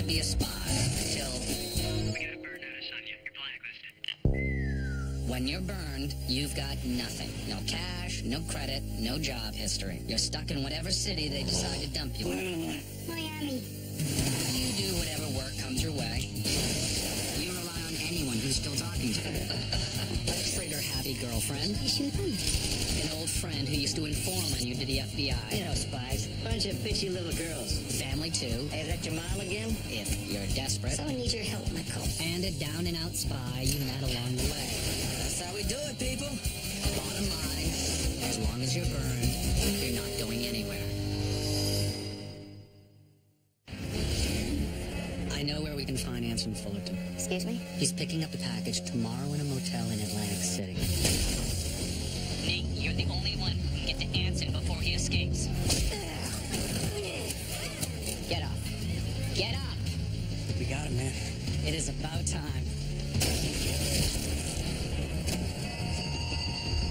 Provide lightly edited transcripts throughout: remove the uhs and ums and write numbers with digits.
to be a spy until... We got a burn notice on you. You're blacklisted. When you're burned, you've got nothing. No cash, no credit, no job history. You're stuck in whatever city they decide to dump you in. Miami. You do whatever work comes your way. You rely on anyone who's still talking to you. A trigger-happy girlfriend. You shoot them. An old friend who used to inform on you to the FBI. You know, spies. Bunch of bitchy little girls. Family, too. Hey, is that your mom again? If you're desperate. Someone needs your help, Michael. And a down-and-out spy you met along the way. That's how we do it, people. Bottom line, as long as you're burned, you're not going anywhere. I know where we can find Anson Fullerton. Excuse me? He's picking up a package tomorrow in a motel in Atlantic City. Nate, you're the only one who can get to Anson before he escapes. Get up. Get up! We got him, man. It is about time.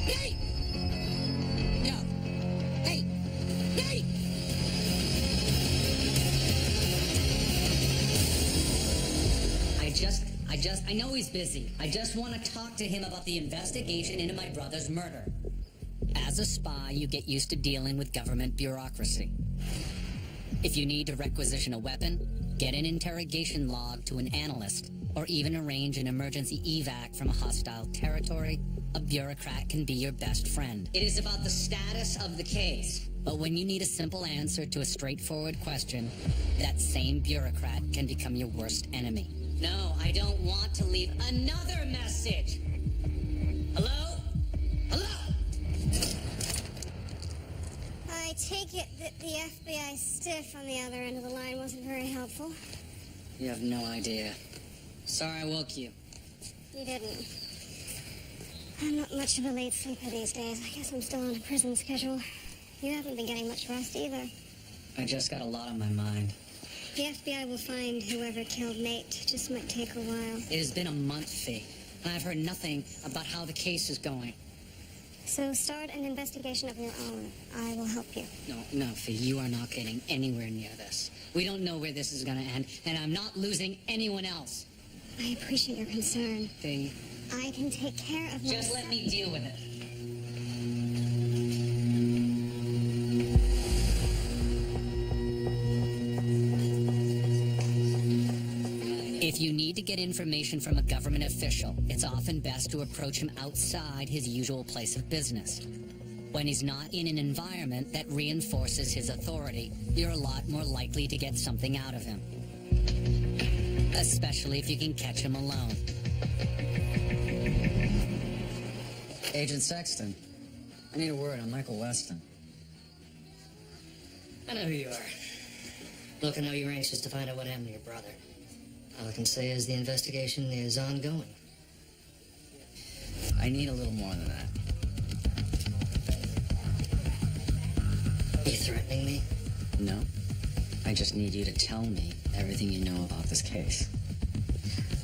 Nate! No! Hey! Nate! I know he's busy. I just want to talk to him about the investigation into my brother's murder. As a spy, you get used to dealing with government bureaucracy. If you need to requisition a weapon, get an interrogation log to an analyst, or even arrange an emergency evac from a hostile territory, a bureaucrat can be your best friend. It is about the status of the case. But when you need a simple answer to a straightforward question, that same bureaucrat can become your worst enemy. No, I don't want to leave another message. Hello? Hello? I take it that the FBI stiff on the other end of the line wasn't very helpful. You have no idea. Sorry I woke you. You didn't. I'm not much of a late sleeper these days. I guess I'm still on a prison schedule. You haven't been getting much rest either. I just got a lot on my mind. The FBI will find whoever killed Nate. Just might take a while. It has been a month, Fee, and I've heard nothing about how the case is going. So start an investigation of your own. I will help you. No, Fee, you are not getting anywhere near this. We don't know where this is going to end, and I'm not losing anyone else. I appreciate your concern. Fee. I can take care of myself. Just let me deal with it. If you need to get information from a government official, it's often best to approach him outside his usual place of business. When he's not in an environment that reinforces his authority, you're a lot more likely to get something out of him. Especially if you can catch him alone. Agent Sexton, I need a word on Michael Weston. I know who you are. Look, I know you're anxious to find out what happened to your brother. All I can say is the investigation is ongoing. I need a little more than that. Are you threatening me? No. I just need you to tell me everything you know about this case.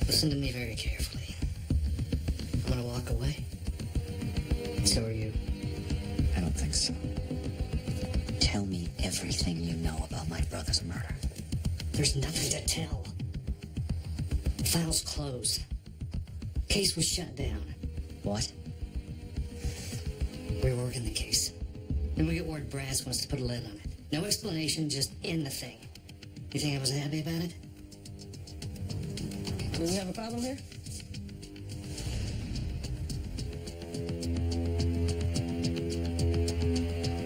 Listen to me very carefully. I'm gonna walk away. So are you. I don't think so. Tell me everything you know about my brother's murder. There's nothing to tell. File's closed. Case was shut down. What? We're working the case. Then we get word Brass wants to put a lid on it. No explanation, just end the thing. You think I was happy about it? Do we have a problem here?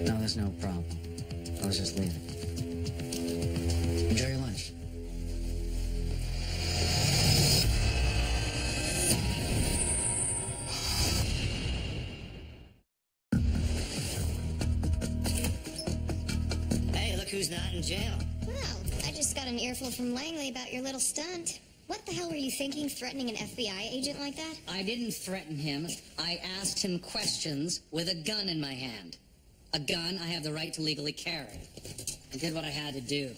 No, there's no problem. I was just leaving. Enjoy your lunch. Hey, look who's not in jail. Well, I just got an earful from Langley about your little stunt. What the hell were you thinking, threatening an FBI agent like that? I didn't threaten him. I asked him questions with a gun in my hand. A gun I have the right to legally carry. I did what I had to do.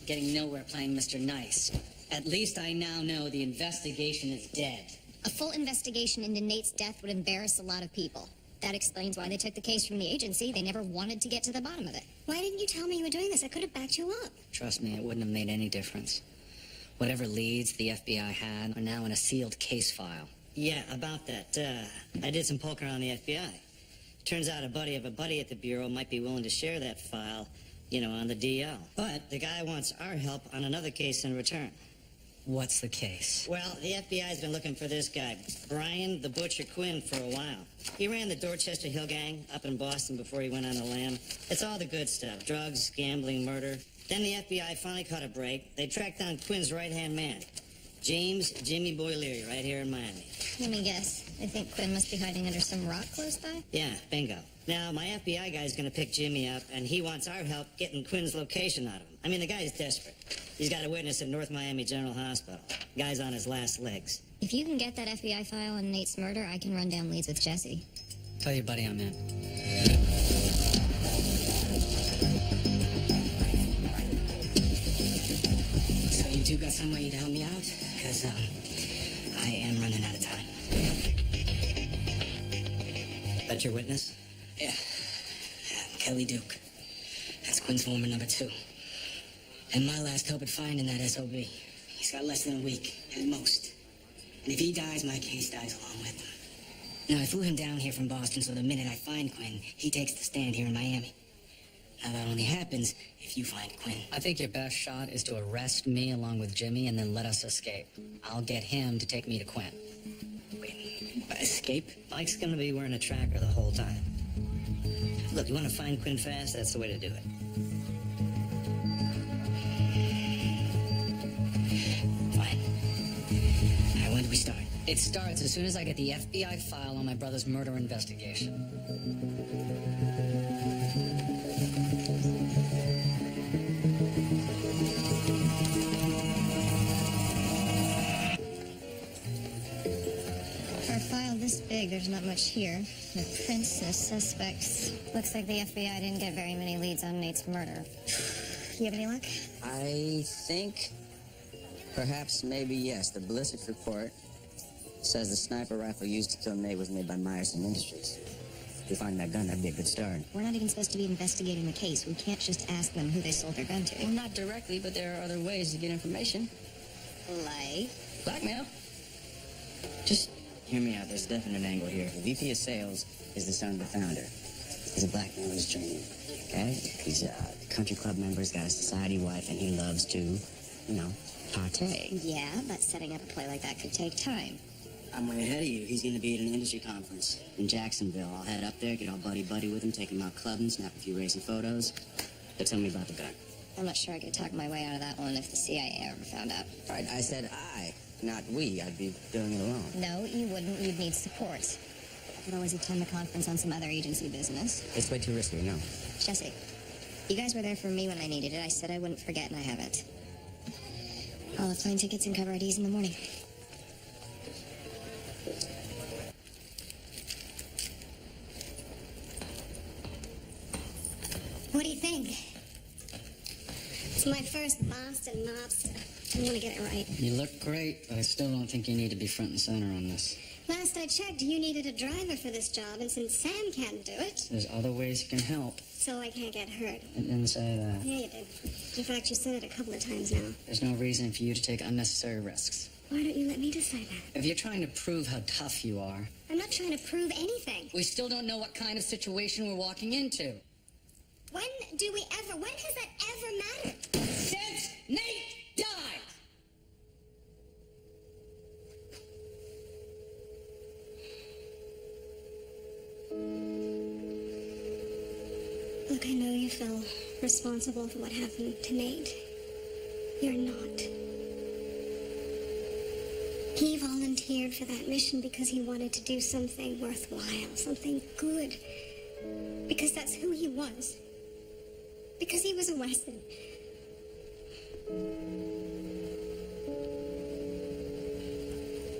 Getting nowhere playing Mr. Nice. At least I now know the investigation is dead. A full investigation into Nate's death would embarrass a lot of people. That explains why they took the case from the agency. They never wanted to get to the bottom of it. Why didn't you tell me you were doing this? I could have backed you up. Trust me, it wouldn't have made any difference. Whatever leads the FBI had are now in a sealed case file. Yeah, about that. I did some poking around the FBI. Turns out a buddy of a buddy at the Bureau might be willing to share that file, on the DL. But the guy wants our help on another case in return. What's the case? Well, the FBI's been looking for this guy, Brian the Butcher Quinn, for a while. He ran the Dorchester Hill Gang up in Boston before he went on the lam. It's all the good stuff, drugs, gambling, murder. Then the FBI finally caught a break. They tracked down Quinn's right-hand man, James Jimmy Boy Leary, right here in Miami. Let me guess. I think Quinn must be hiding under some rock close by. Yeah, bingo. Now, my FBI guy's gonna pick Jimmy up, and he wants our help getting Quinn's location out of him. I mean, the guy's desperate. He's got a witness at North Miami General Hospital. Guy's on his last legs. If you can get that FBI file on Nate's murder, I can run down leads with Jesse. Tell your buddy I'm in. So you two got some way to help me out? Because, I am running out of time. That's your witness? Yeah, Kelly Duke. That's Quinn's foreman number 2. And my last hope at finding that SOB. He's got less than a week, at most. And if he dies, my case dies along with him. Now, I flew him down here from Boston, so the minute I find Quinn, he takes the stand here in Miami. Now, that only happens if you find Quinn. I think your best shot is to arrest me along with Jimmy and then let us escape. I'll get him to take me to Quinn. Wait, escape? Mike's gonna be wearing a tracker the whole time. Look, you wanna find Quinn fast? That's the way to do it. Fine. All right, when do we start? It starts as soon as I get the FBI file on my brother's murder investigation. For a file this big, there's not much here. No prints, no suspects. Looks like the FBI didn't get very many leads on Nate's murder. You have any luck? I think, perhaps, maybe yes. The ballistics report says the sniper rifle used to kill Nate was made by Meyerson Industries. If we find that gun, that'd be a good start. We're not even supposed to be investigating the case. We can't just ask them who they sold their gun to. Well, not directly, but there are other ways to get information. Like? Blackmail. Just hear me out. There's a definite angle here. The VP of sales is the son of the founder. He's a black man in his dream. Okay? He's a country club member. He's got a society wife, and he loves to, partay. Yeah, but setting up a play like that could take time. I'm way ahead of you. He's going to be at an industry conference in Jacksonville. I'll head up there, get all buddy-buddy with him, take him out clubbing, snap a few racing photos. They'll tell me about the gun. I'm not sure I could talk my way out of that one if the CIA ever found out. All right, I said I, not we. I'd be doing it alone. No, you wouldn't. You'd need support. I could always attend the conference on some other agency business. It's way too risky, no. Jesse, you guys were there for me when I needed it. I said I wouldn't forget, and I haven't. I'll have plane tickets and cover IDs in the morning. What do you think? It's my first Boston mobster. I want to get it right. You look great, but I still don't think you need to be front and center on this. Last I checked, you needed a driver for this job, and since Sam can't do it, There's other ways you can help. so I can't get hurt. I didn't say that. Yeah, you did. In fact, you said it a couple of times now. There's no reason for you to take unnecessary risks. Why don't you let me decide that? If you're trying to prove how tough you are, I'm not trying to prove anything. we still don't know what kind of situation we're walking into. When has that ever mattered? Since Nate died! Look, I know you feel responsible for what happened to Nate. You're not. He volunteered for that mission because he wanted to do something worthwhile, something good. Because that's who he was. Because he was a Weston.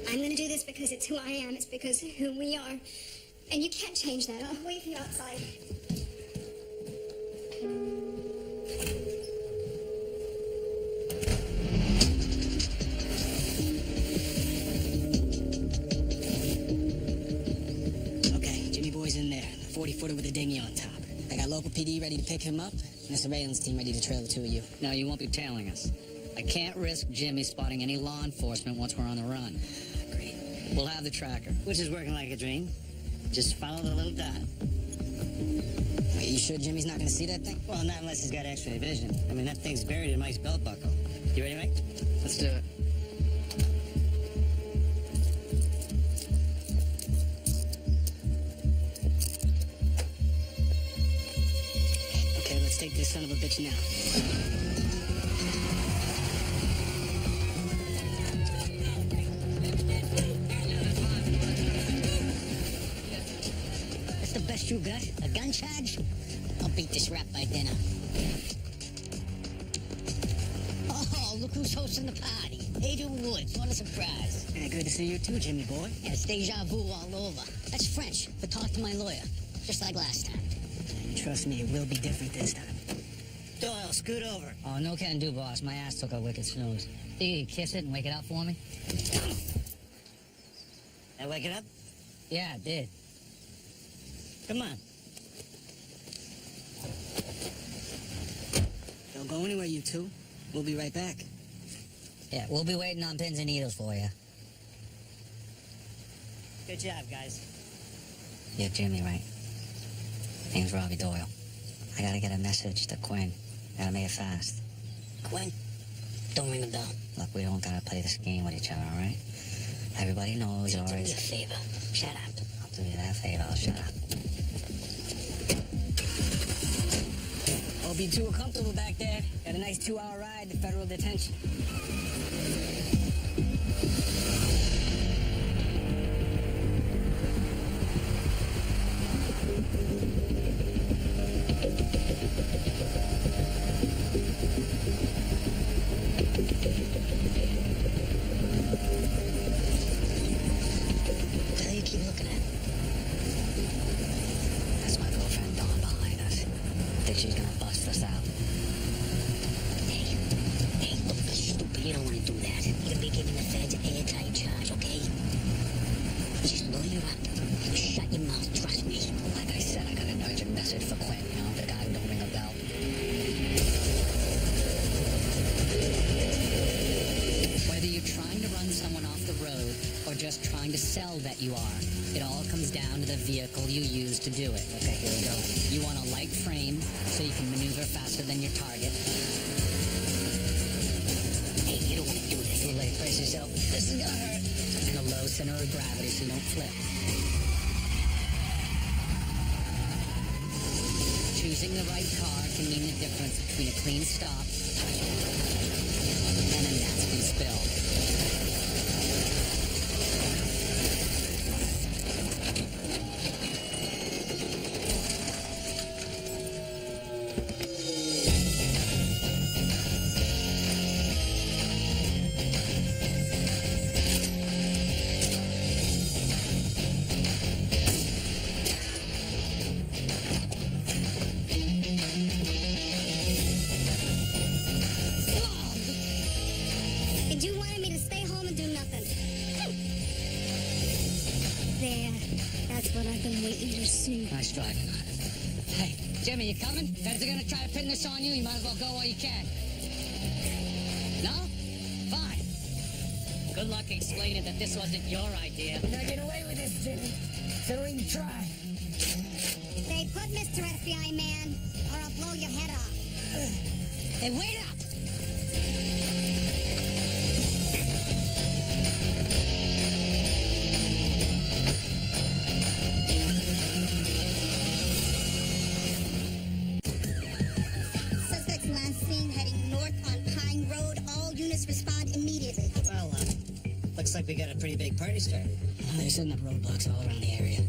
I'm gonna do this because it's who I am, it's because of who we are. And you can't change that. I'll wait for you outside. Okay, Jimmy Boy's in there. footer with a dinghy on top. I got local PD ready to pick him up, and a surveillance team ready to trail the two of you. No, you won't be tailing us. I can't risk Jimmy spotting any law enforcement once we're on the run. Great. We'll have the tracker. Which is working like a dream. Just follow the little dot. Wait, you sure Jimmy's not gonna see that thing? Well, not unless he's got X-ray vision. I mean, that thing's buried in Mike's belt buckle. You ready, Mike? Let's do it. Okay, let's take this son of a bitch now. That's the best you got? A gun charge? I'll beat this rap by dinner. Oh, look who's hosting the party. Adrian Woods. What a surprise. Yeah, good to see you too, Jimmy boy. Yeah, it's deja vu all over. That's French, but talk to my lawyer. Just like last time. Trust me, it will be different this time. Doyle, scoot over. Oh, no can do, boss. My ass took a wicked snooze. You kiss it and wake it up for me? That wake it up? Yeah, it did. Come on. Don't go anywhere, you two. We'll be right back. Yeah, we'll be waiting on pins and needles for you. Good job, guys. You're Jimmy, right? Name's Robbie Doyle. I gotta get a message to Quinn. Gotta make it fast. Quinn, don't ring the bell. Look, we don't gotta play this game with each other, all right? Everybody knows you're Do me a always... favor. Shut up. I'll do you that favor. I'll shut up. Hope you two are comfortable back there. Got a nice 2-hour ride to federal detention. What do you keep looking at? That's my girlfriend Dawn behind us. Think she's gonna bust us out. Hey, don't be stupid. You don't want to do that. You're gonna be giving the feds airtight charge, okay? Just lawyer up. Shut your mouth. Trust me. Like I said, I got an urgent message for Quinn, you know, the guy who don't ring a bell. Whether you're trying to run someone off the road or just trying to sell that you are, it all comes down to the vehicle you use to do it. Okay, here we go. You want a light frame so you can maneuver faster than your target. Hey, you don't want to do this. Too late, brace yourself. This is gonna hurt. And a low center of gravity so you don't flip. Choosing the right car can mean the difference between a clean stop and a nasty spill. And you wanted me to stay home and do nothing. There. That's what I've been waiting to see. Nice driving. Hey, Jimmy, you coming? Feds are gonna try to pin this on you. You might as well go while you can. No? Fine. Good luck explaining that this wasn't your idea. You're not getting away with this, Jimmy. So don't even try. Stay put, Mr. FBI man, or I'll blow your head off. Hey, wait up! Suspects last seen heading north on Pine Road. All units respond immediately. Well, looks like we got a pretty big party started. They're setting up roadblocks all around the area.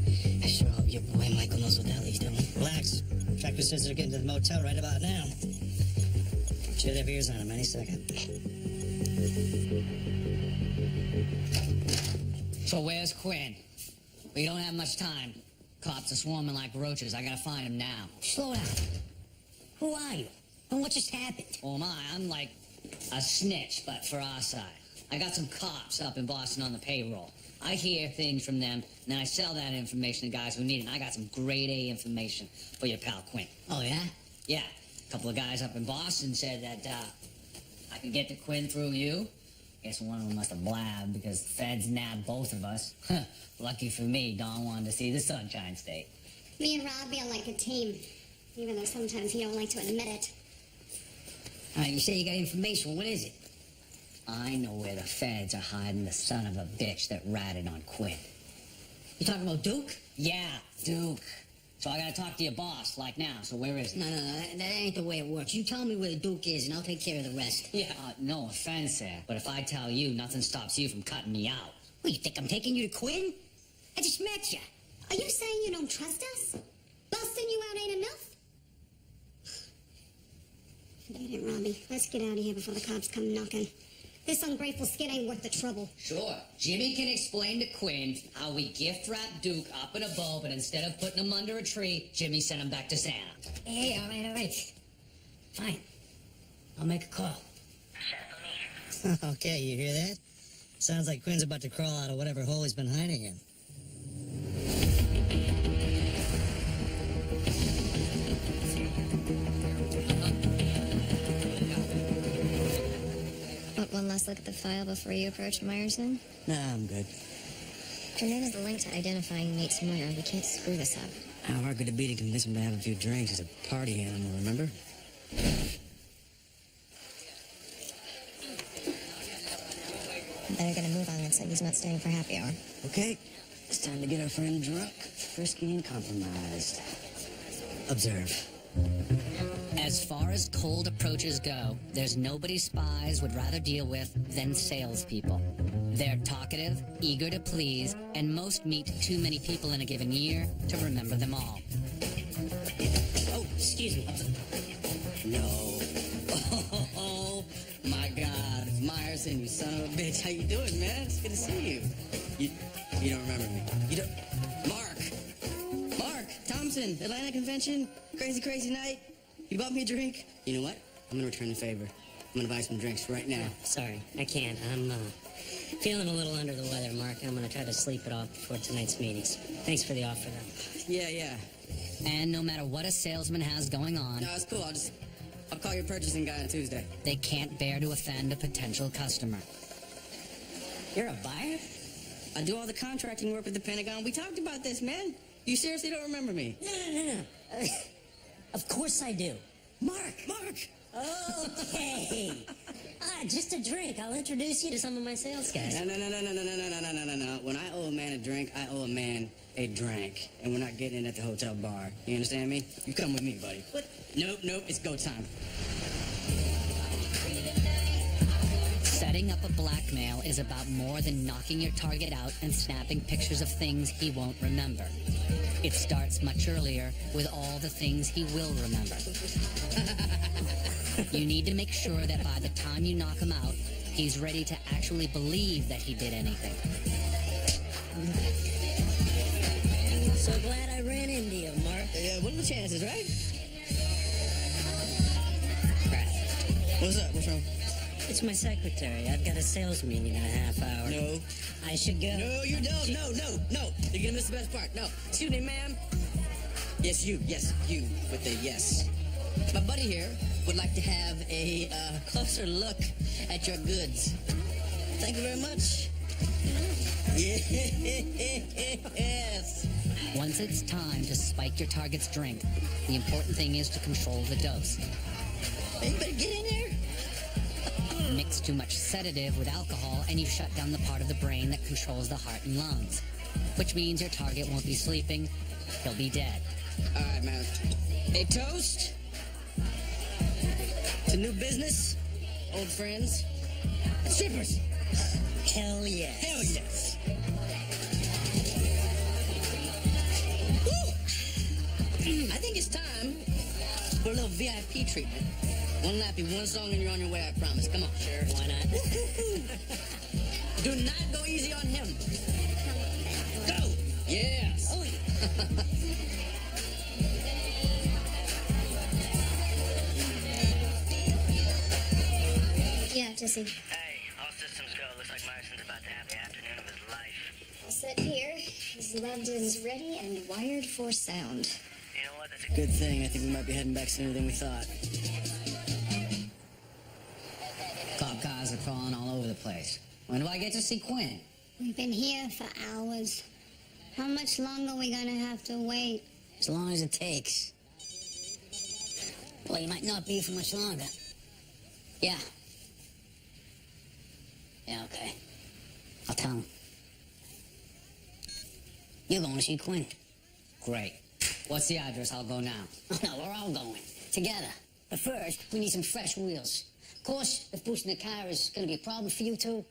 I sure hope your boy Michael knows what the hell he's doing. Relax. Tractor says they're getting to the motel right about now. Should have ears on him any second. So where's Quinn? We don't have much time. Cops are swarming like roaches. I gotta find him now. Slow down. Who are you? And what just happened? Oh my, I'm like a snitch, but for our side. I got some cops up in Boston on the payroll. I hear things from them, and then I sell that information to guys who need it. And I got some grade A information for your pal Quinn. Oh, yeah? Yeah, a couple of guys up in Boston said that I could get to Quinn through you. Guess one of them must have blabbed because the feds nabbed both of us. Lucky for me, Don wanted to see the Sunshine State. Me and Robbie are like a team, even though sometimes he don't like to admit it. All right, you say you got information. What is it? I know where the feds are hiding the son of a bitch that ratted on Quinn. You talking about Duke? Yeah, Duke. So I gotta talk to your boss, like now. So where is he? No, that ain't the way it works. You tell me where the Duke is, and I'll take care of the rest. Yeah, no offense, sir. But if I tell you, nothing stops you from cutting me out. What, you think I'm taking you to Quinn? I just met you. Are you saying you don't trust us? Busting you out ain't enough? Forget it, Robbie. Let's get out of here before the cops come knocking. This ungrateful skid ain't worth the trouble. Sure. Jimmy can explain to Quinn how we gift wrapped Duke up in a bow, but instead of putting him under a tree, Jimmy sent him back to Santa. Hey, all right. Fine. I'll make a call. Okay, you hear that? Sounds like Quinn's about to crawl out of whatever hole he's been hiding in. Want one last look at the file before you approach Myerson? Nah, I'm good. Her name is the link to identifying Nate's murder. We can't screw this up. How hard could it be to convince him to have a few drinks? He's a party animal, remember? Better get a move on it so he's not staying for happy hour. Okay, it's time to get our friend drunk, frisky, and compromised. Observe. As far as cold approaches go, there's nobody spies would rather deal with than salespeople. They're talkative, eager to please, and most meet too many people in a given year to remember them all. Oh, excuse me. No. Oh, my God. It's Myerson, you son of a bitch. How you doing, man? It's good to see you. You don't remember me. You don't... Mark Thompson, Atlanta Convention. Crazy night. You bought me a drink? You know what? I'm gonna return the favor. I'm gonna buy some drinks right now. Sorry, I can't. I'm feeling a little under the weather, Mark. I'm gonna try to sleep it off before tonight's meetings. Thanks for the offer, though. Yeah. And no matter what a salesman has going on, No, it's cool. I'll call your purchasing guy on Tuesday. they can't bear to offend a potential customer. You're a buyer? I do all the contracting work with the Pentagon. We talked about this, man. You seriously don't remember me? No. Of course I do. Mark! Okay. Just a drink. I'll introduce you to some of my sales guys. No. When I owe a man a drink, I owe a man a drink. And we're not getting it at the hotel bar. You understand me? You come with me, buddy. What? Nope, it's go time. Setting up a blackmail is about more than knocking your target out and snapping pictures of things he won't remember. It starts much earlier with all the things he will remember. You need to make sure that by the time you knock him out, he's ready to actually believe that he did anything. So glad I ran into you, Mark. What are the chances, right? Crap. What's up? What's wrong? It's my secretary. I've got a sales meeting in a half hour. No. I should go. No, you don't. No. You're gonna miss the best part. No. Excuse me, ma'am. Yes, you. Yes, you. With the yes. My buddy here would like to have a closer look at your goods. Thank you very much. Yes. Once it's time to spike your target's drink, the important thing is to control the dose. Hey, you better get in there. Mix too much sedative with alcohol and you shut down the part of the brain that controls the heart and lungs. Which means your target won't be sleeping, he'll be dead. All right, man. A toast to new business, old friends, and strippers. Hell yes. Hell yes. I think it's time for a little VIP treatment. One lappy, one song, and you're on your way, I promise. Come on. Sure, why not? Do not go easy on him. Go. Yes. Oh, Yeah, Jesse. Hey, all systems go. Looks like Myerson's about to have the afternoon of his life. it here. He's loved is ready and wired for sound. You know what? That's a Good thing. I think we might be heading back sooner than we thought. Cop cars are crawling all over the place. When do I get to see Quinn? We've been here for hours. How much longer are we gonna have to wait? As long as it takes. Well, you might not be for much longer. Yeah. Yeah, okay. I'll tell him. You're going to see Quinn. Great. What's the address? I'll go now. Oh, no, we're all going. Together. But first, we need some fresh wheels. Of course, if boosting the car is going to be a problem for you two.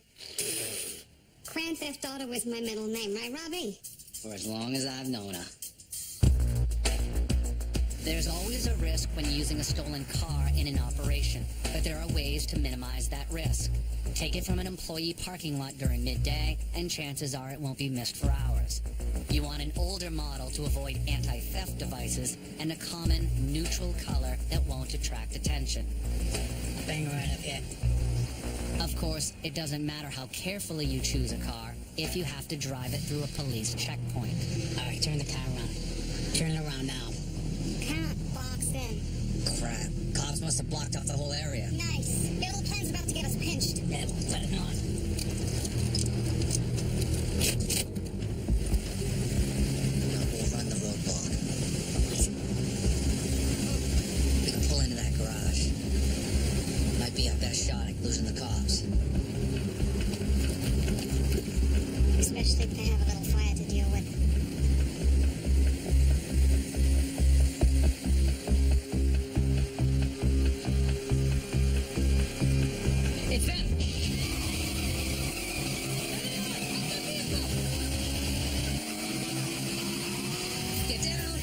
Grand Theft Auto is my middle name, right, Robbie? For as long as I've known her. There's always a risk when using a stolen car in an operation, but there are ways to minimize that risk. Take it from an employee parking lot during midday, and chances are it won't be missed for hours. You want an older model to avoid anti-theft devices and a common, neutral color that won't attract attention. Bang right up here. Of course, it doesn't matter how carefully you choose a car if you have to drive it through a police checkpoint. All right, turn the car around. Turn it around now. Can't box in. Crap. Cops must have blocked off the whole area. Nice. Little Pen's about to get us pinched. Yeah, let it on. We'll run the roadblock. We can pull into that garage. Might be our best shot at losing the cops. Especially if they have a little fire to deal with. It's them! Get down!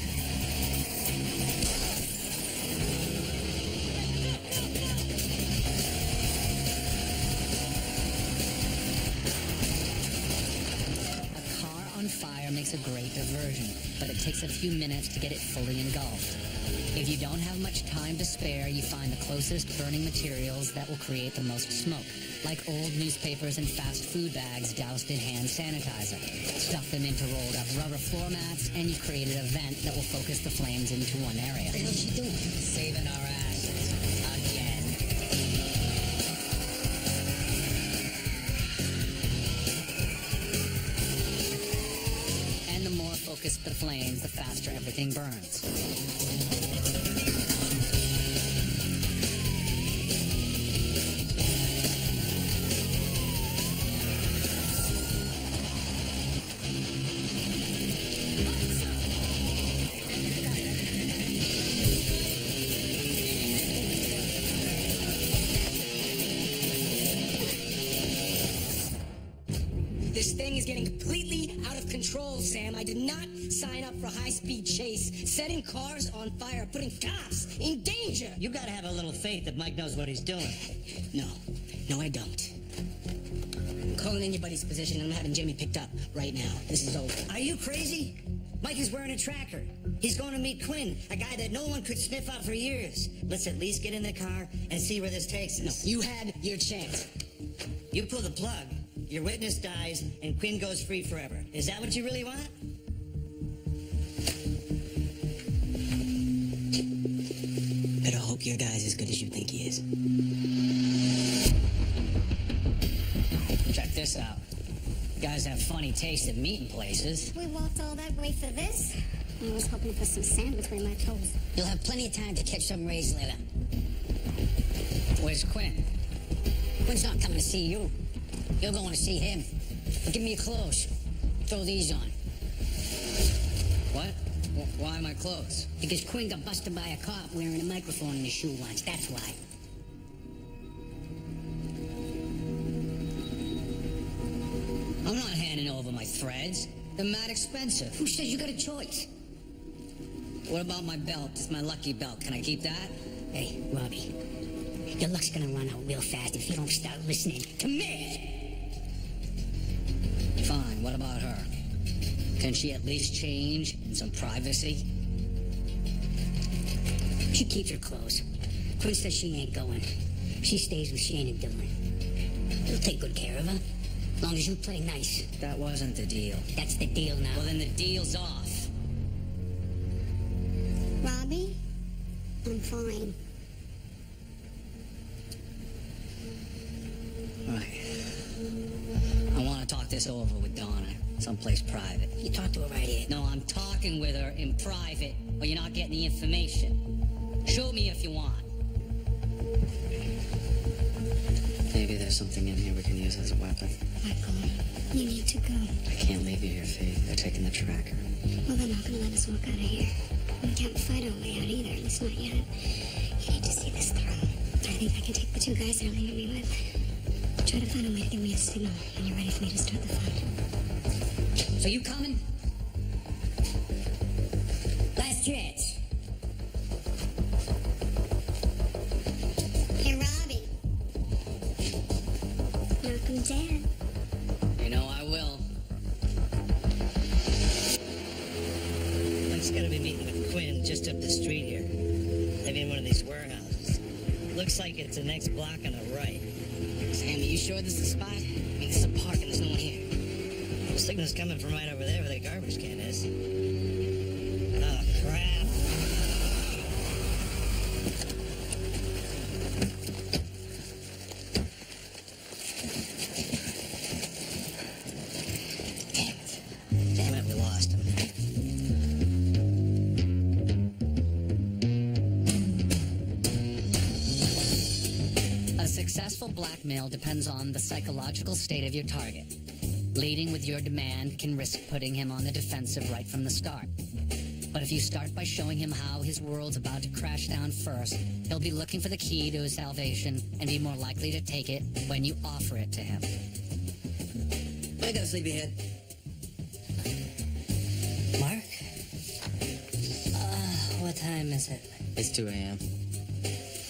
A car on fire makes a great diversion, but it takes a few minutes to get it fully engulfed. If you don't have much time to spare, you find the closest burning materials that will create the most smoke, like old newspapers and fast food bags doused in hand sanitizer. Stuff them into rolled up rubber floor mats, and you've created a vent that will focus the flames into one area. What the hell's she doing? Saving our asses. Again. And the more focused the flames, the faster everything burns. This thing is getting completely out of control, Sam. I did not sign up for high-speed chase, setting cars on fire, putting cops in danger. You gotta have a little faith that Mike knows what he's doing. No, I don't. I'm calling in your buddy's position, and I'm having Jimmy picked up right now. This is over. Are you crazy? Mike is wearing a tracker. He's going to meet Quinn, a guy that no one could sniff out for years. Let's at least get in the car and see where this takes us. You had your chance. You pull the plug, your witness dies, and Quinn goes free forever. Is that what you really want? Better hope your guy's as good as you think he is. Check this out. You guys have funny taste at meeting places. We walked all that way for this. I was hoping for some sand between my toes. You'll have plenty of time to catch some rays later. Where's Quinn? Quinn's not coming to see you. You're going to see him. Give me your clothes. Throw these on. What? Why my clothes? Because Quinn got busted by a cop wearing a microphone in his shoe once. That's why. I'm not handing over my threads. They're mad expensive. Who says you got a choice? What about my belt? It's my lucky belt. Can I keep that? Hey, Robbie, your luck's gonna run out real fast if you don't start listening to me. Fine, what about her? Can she at least change in some privacy? She keeps her clothes. Quinn says she ain't going. She stays with Shane and Dylan. He'll take good care of her. Long as you play nice. That wasn't the deal. That's the deal now. Well, then the deal's off. Robbie, I'm fine. Right. I want to talk this over with Donna, someplace private. You talk to her right here. No, I'm talking with her in private, or you're not getting the information. Show me if you want. Maybe there's something in here we can use as a weapon. Michael, you need to go. I can't leave you here, Fee. They're taking the tracker. Well, they're not gonna let us walk out of here. We can't fight our way out either, at least not yet. You need to see this through. I think I can take the two guys they're leaving me with. Try to find a way to give me a signal when you're ready for me to start the fight. So you coming? Last chance. Hey, Robbie. Knock 'em dead. You know I will. Mike's gonna be meeting with Quinn just up the street here. Maybe in one of these warehouses. Looks like it's the next block on the right. Sam, are you sure this is the spot? I mean, this is a park and there's no one here. The signal's coming from right over there where the garbage can is. Oh, crap. Damn it, we lost him. A successful blackmail depends on the psychological state of your target. Leading with your demand can risk putting him on the defensive right from the start. But if you start by showing him how his world's about to crash down first, he'll be looking for the key to his salvation and be more likely to take it when you offer it to him. Wake up, sleepyhead. Mark? What time is it? It's 2 a.m.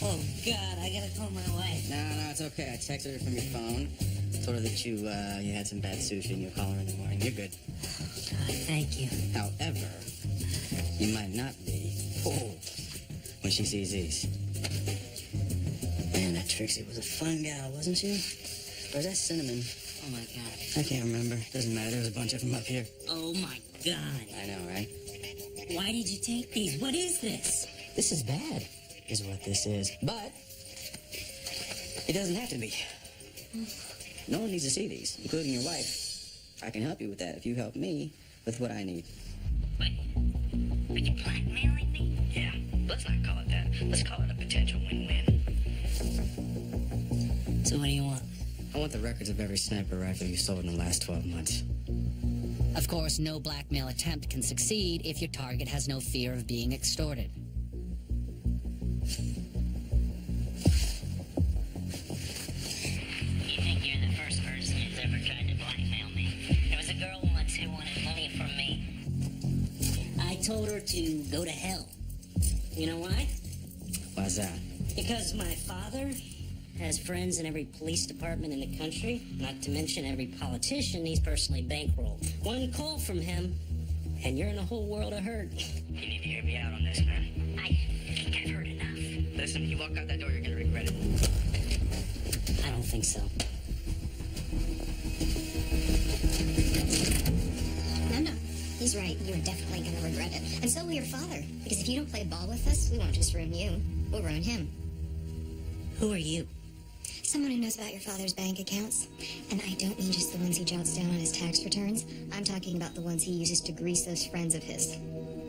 Oh, God, I gotta call my wife. No, it's okay. I texted her from your phone. Told her that you had some bad sushi and you'll call her in the morning. You're good. God, thank you. However, you might not be when she sees these. Man, that Trixie was a fun gal, wasn't she? Or is that Cinnamon? Oh, my God. I can't remember. Doesn't matter. There was a bunch of them up here. Oh, my God. I know, right? Why did you take these? What is this? This is bad, is what this is. But it doesn't have to be. No one needs to see these, including your wife. I can help you with that if you help me with what I need. What? Are you blackmailing me? Yeah, let's not call it that. Let's call it a potential win-win. So what do you want? I want the records of every sniper rifle you sold in the last 12 months. Of course, no blackmail attempt can succeed if your target has no fear of being extorted. You think you're the first person who's ever tried to blackmail me? There was a girl once who wanted money from me. I told her to go to hell. You know why? Why's that? Because my father has friends in every police department in the country, not to mention every politician he's personally bankrolled. One call from him, and you're in a whole world of hurt. You need to hear me out on this, man. I think I've heard enough. Listen, you walk out that door, you're gonna regret it. I don't think so. No. He's right. You're definitely going to regret it. And so will your father. Because if you don't play ball with us, we won't just ruin you. We'll ruin him. Who are you? Someone who knows about your father's bank accounts. And I don't mean just the ones he jots down on his tax returns. I'm talking about the ones he uses to grease those friends of his.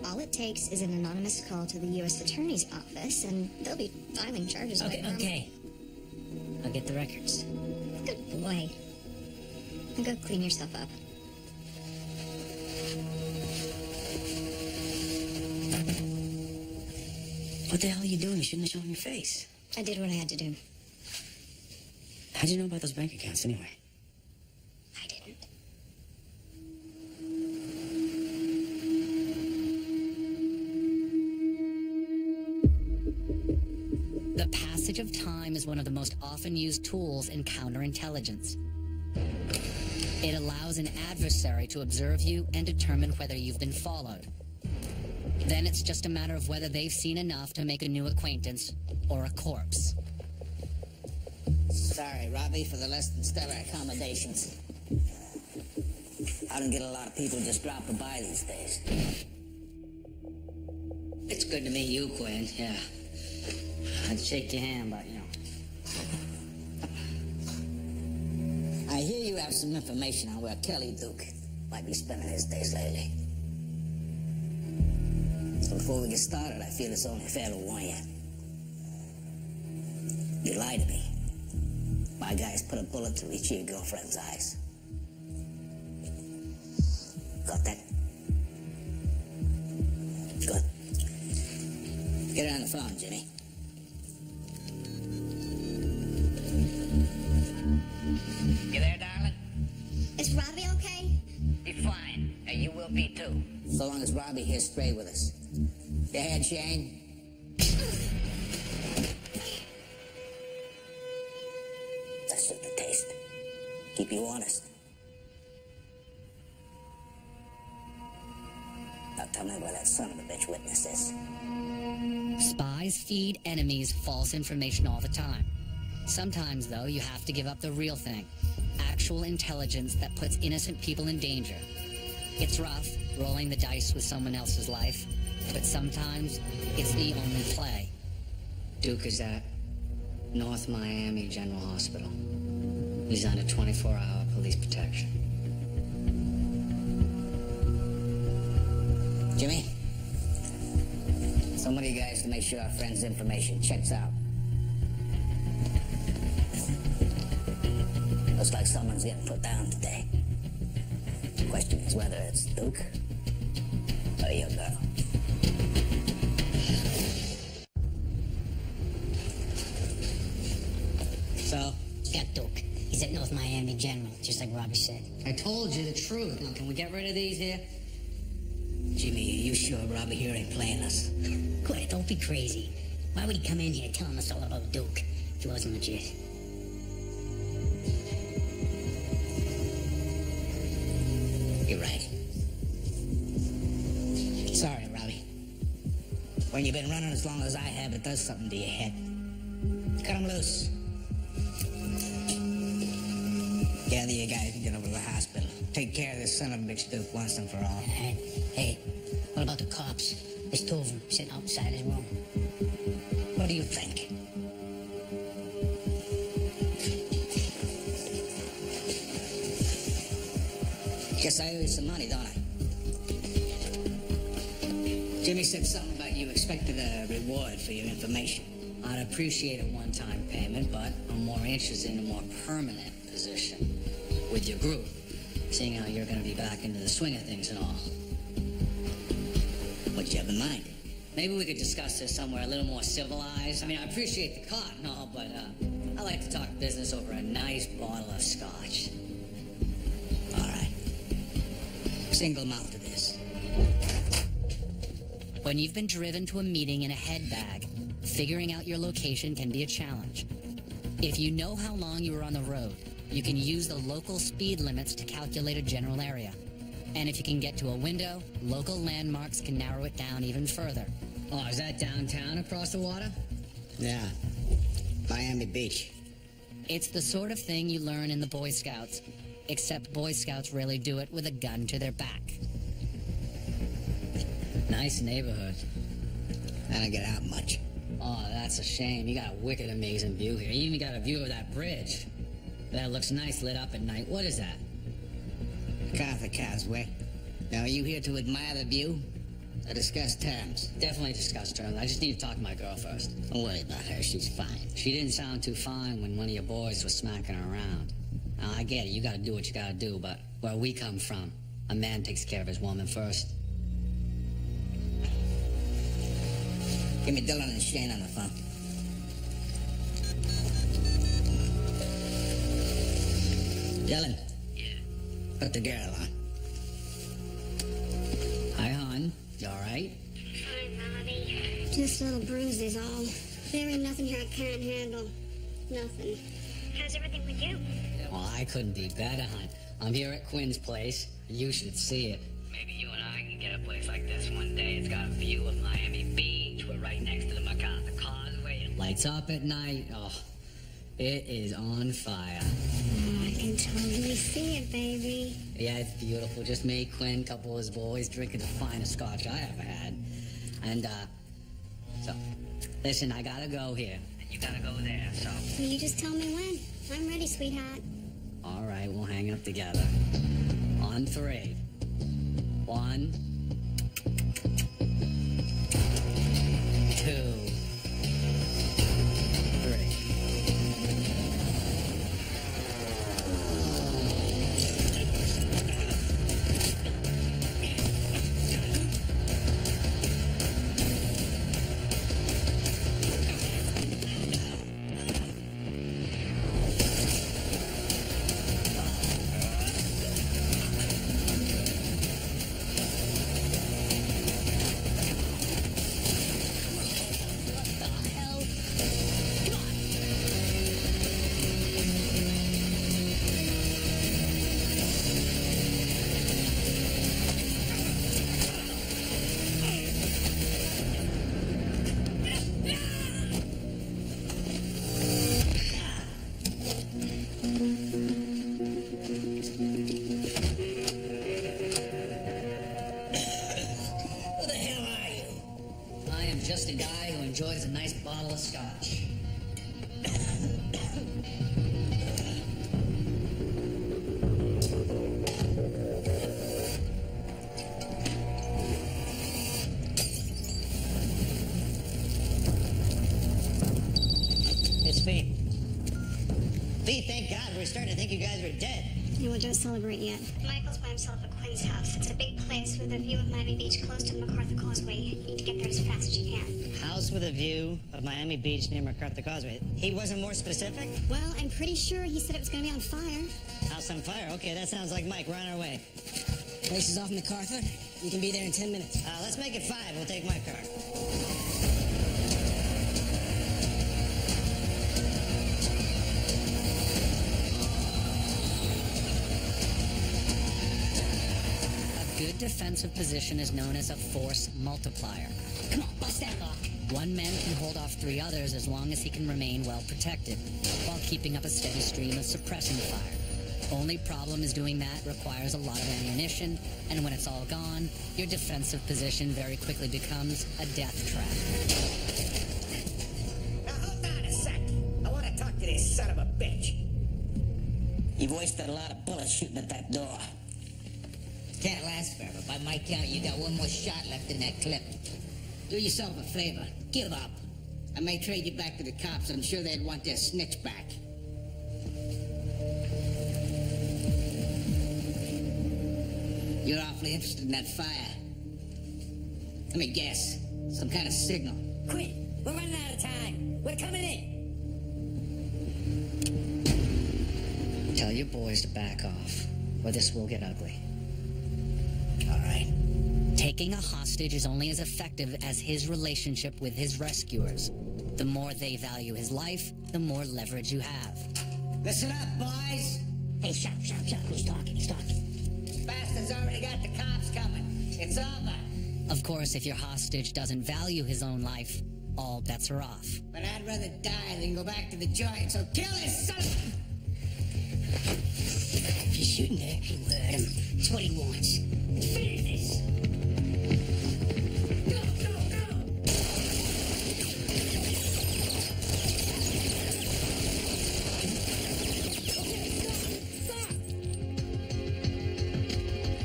All it takes is an anonymous call to the U.S. Attorney's Office, and they'll be filing charges. Okay. I'll get the records. Good boy. Now go clean yourself up. What the hell are you doing? You shouldn't have shown your face. I did what I had to do. How'd you know about those bank accounts anyway? I didn't. The passage of time is one of the most often used tools in counterintelligence. It allows an adversary to observe you and determine whether you've been followed. Then it's just a matter of whether they've seen enough to make a new acquaintance or a corpse. Sorry, Robbie, for the less than stellar accommodations. I don't get a lot of people just dropping by these days. It's good to meet you, Quinn, yeah. I'd shake your hand, but, I hear you have some information on where Kelly Duke might be spending his days lately. So before we get started, I feel it's only fair to warn you. You lied to me. My guys put a bullet through each of your girlfriend's eyes. Got that? Good. Get her on the phone, Jimmy. You there, darling? Is Robbie okay? Be fine. And you will be too. So long as Robbie here's straight with us. Your head, Shane? That's just the taste. Keep you honest. Now tell me where that son of a bitch witness is. Spies feed enemies false information all the time. Sometimes, though, you have to give up the real thing. Actual intelligence that puts innocent people in danger. It's rough, rolling the dice with someone else's life, but sometimes it's the only play. Duke is at North Miami General Hospital. He's under 24-hour police protection. Jimmy? Some of you guys to make sure our friend's information checks out. Looks like someone's getting put down today. The question is whether it's Duke or your girl. So? Got Duke. He's at North Miami General, just like Robbie said. I told you the truth. Now, can we get rid of these here? Jimmy, are you sure Robbie here ain't playing us? Quit, don't be crazy. Why would he come in here telling us all about Duke if he wasn't legit? You're right. Sorry, Robbie. When you've been running as long as I have, it does something to your head. Cut him loose. Gather your guys and get over to the hospital. Take care of this son of a bitch Duke once and for all. Hey, what about the cops? There's two of them sitting outside his room. What do you think? Guess I owe you some money, don't I? Jimmy said something about you expected a reward for your information. I'd appreciate a one-time payment, but I'm more interested in a more permanent position with your group, seeing how you're going to be back into the swing of things and all. What you have in mind? Maybe we could discuss this somewhere a little more civilized. I mean, I appreciate the car and all, but I like to talk business over a nice bottle of scotch. All right. Single malt to this. When you've been driven to a meeting in a head bag, figuring out your location can be a challenge. If you know how long you were on the road, you can use the local speed limits to calculate a general area. And if you can get to a window, local landmarks can narrow it down even further. Oh, is that downtown across the water? Yeah. Miami Beach. It's the sort of thing you learn in the Boy Scouts, except Boy Scouts rarely do it with a gun to their back. Nice neighborhood. I don't get out much. Oh, that's a shame. You got a wicked amazing view here. You even got a view of that bridge. That looks nice lit up at night. What is that? Cartha Causeway. Now, are you here to admire the view or discuss terms? Definitely discuss terms. I just need to talk to my girl first. Don't worry about her. She's fine. She didn't sound too fine when one of your boys was smacking her around. Now, I get it. You gotta do what you gotta do, but where we come from, a man takes care of his woman first. Give me Dylan and Shane on the phone. Dylan. Yeah. Put the girl on. Hi, hon. You all right? Fine, Robbie. Just a little bruise is all. There ain't nothing here I can't handle. Nothing. How's everything with you? Well, I couldn't be better, hon. I'm here at Quinn's place. You should see it. Maybe you and I can get a place like this one day. It's got a view of Miami Beach. We're right next to the MacArthur Causeway. Lights up at night. Oh, it is on fire. can totally see it, baby. Yeah, it's beautiful. Just me, Quinn, couple of his boys, drinking the finest scotch I ever had. And, so, listen, I gotta go here. And you gotta go there, so. Will you just tell me when? I'm ready, sweetheart. All right, we'll hang it up together. On 3. 1, 2, 3. Who the hell are you? I am just a guy who enjoys a nice bottle of scotch. It's Pete. Pete, thank God. We're starting to think you guys were dead. Yeah, well, don't celebrate yet. Michael's by himself at Quinn's house. It's a big place with a view of Miami Beach close to the MacArthur Causeway. You need to get there as fast as you can. House with a view of Miami Beach near MacArthur Causeway. He wasn't more specific? Well, I'm pretty sure he said it was going to be on fire. House on fire. Okay, that sounds like Mike. We're on our way. Place is off MacArthur. You can be there in 10 minutes. Let's make it 5. We'll take my car. A good defensive position is known as a force multiplier. Come on, bust that lock. One man can hold off 3 others as long as he can remain well protected, while keeping up a steady stream of suppressing fire. Only problem is doing that requires a lot of ammunition, and when it's all gone, your defensive position very quickly becomes a death trap. Now, hold on a sec. I want to talk to this son of a bitch. You've wasted a lot of bullets shooting at that door. Can't last forever. By my count, you got one more shot left in that clip. Do yourself a favor. Give up. I may trade you back to the cops. I'm sure they'd want their snitch back. You're awfully interested in that fire. Let me guess. Some kind of signal. Quick! We're running out of time. We're coming in. Tell your boys to back off, or this will get ugly. All right. Taking a hostage is only as effective as his relationship with his rescuers. The more they value his life, the more leverage you have. Listen up, boys. Hey, shut up, shut up, shut up. He's talking, he's talking. Bastard's already got the cops coming. It's over. Of course, if your hostage doesn't value his own life, all bets are off. But I'd rather die than go back to the joint, so kill this son of... If you're shooting there, he will hurt him. It's what he wants. Finish this. Go, go, go!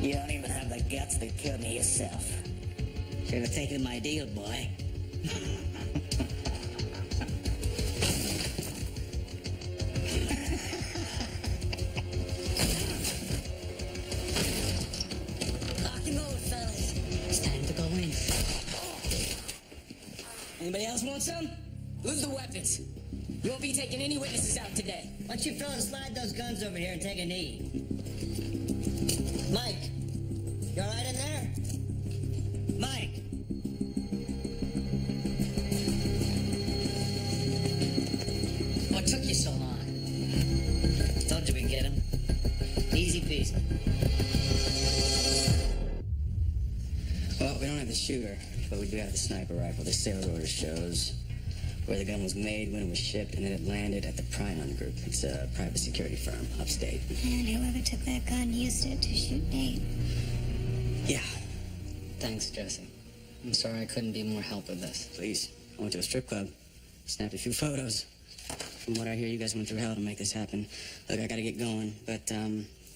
You don't even have the guts to kill me yourself. Should have taken my deal, boy. Lock and load, fellas. It's time to go in. Anybody else want some? Lose the weapons. You won't be taking any witnesses out today. Why don't you fellas slide those guns over here and take a knee? Mike, you all right in there? Mike! What took you so long? Told you we'd get him. Easy peasy. Well, we don't have the shooter, but we do have the sniper rifle. The sailor order shows where the gun was made, when it was shipped, and then it landed at the Prinon Group. It's a private security firm, upstate. And whoever took that gun used it to shoot Dave. Yeah, Thanks, Jesse. I'm sorry I couldn't be more help with this. please. I went to a strip club, snapped a few photos. From what I hear, you guys went through hell to make this happen. Look, I gotta get going, but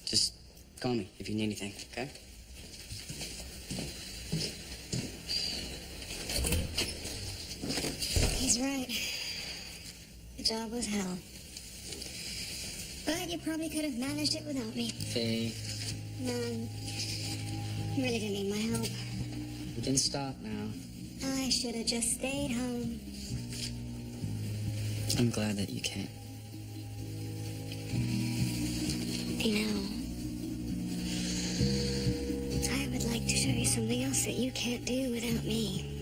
just call me if you need anything, okay? He's right. The job was hell. But you probably could have managed it without me. Fee, No, you really didn't need my help. you can stop now. I should have just stayed home. I'm glad that you came. You know, I would like to show you something else that you can't do without me.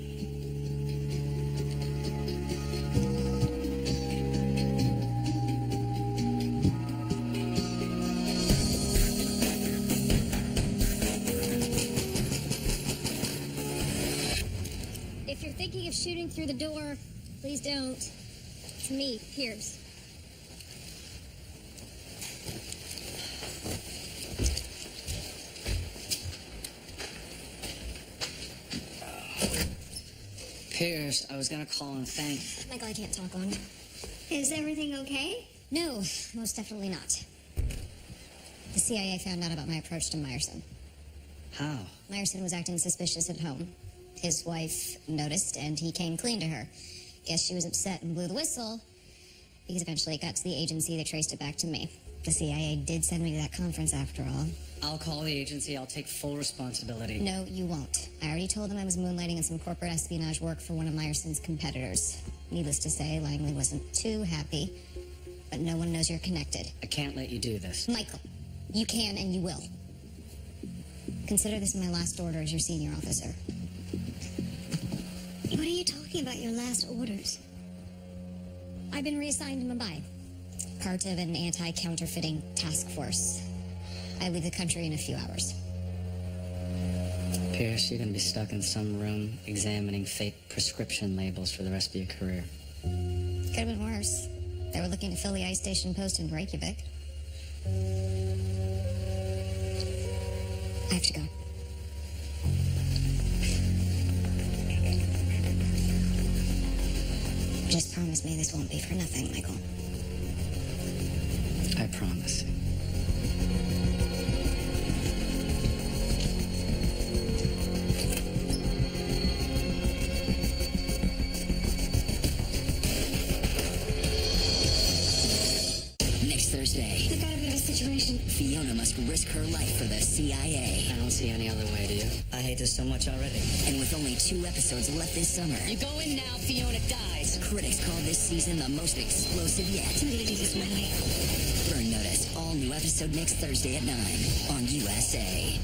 If you're thinking of shooting through the door, please don't. It's me, Pierce. Pierce, I was gonna call and thank... Michael, I can't talk long. Is everything okay? No, most definitely not. The CIA found out about my approach to Meyerson. How? Meyerson was acting suspicious at home. His wife noticed, and he came clean to her. Guess she was upset and blew the whistle, because eventually it got to the agency that traced it back to me. The CIA did send me to that conference after all. I'll call the agency. I'll take full responsibility. No, you won't. I already told them I was moonlighting in some corporate espionage work for one of Meyerson's competitors. Needless to say, Langley wasn't too happy, but no one knows you're connected. I can't let you do this. Michael, you can and you will. Consider this my last order as your senior officer. What are you talking about, your last orders? I've been reassigned to Mumbai, part of an anti-counterfeiting task force. I leave the country in a few hours. Pierce, you're gonna be stuck in some room examining fake prescription labels for the rest of your career. Could have been worse. They were looking to fill the ice station post in Reykjavik. I have to go. Just promise me this won't be for nothing, Michael. I promise. Next Thursday, I've got a bit of a situation. Fiona must risk her life for the CIA. I don't see any other way, do you? I hate this so much already. And with only 2 episodes left this summer, You go in now, Fiona dies. critics call this season the most explosive yet. I'm gonna do this my way. Burn Notice, all new episode next Thursday at 9 on USA.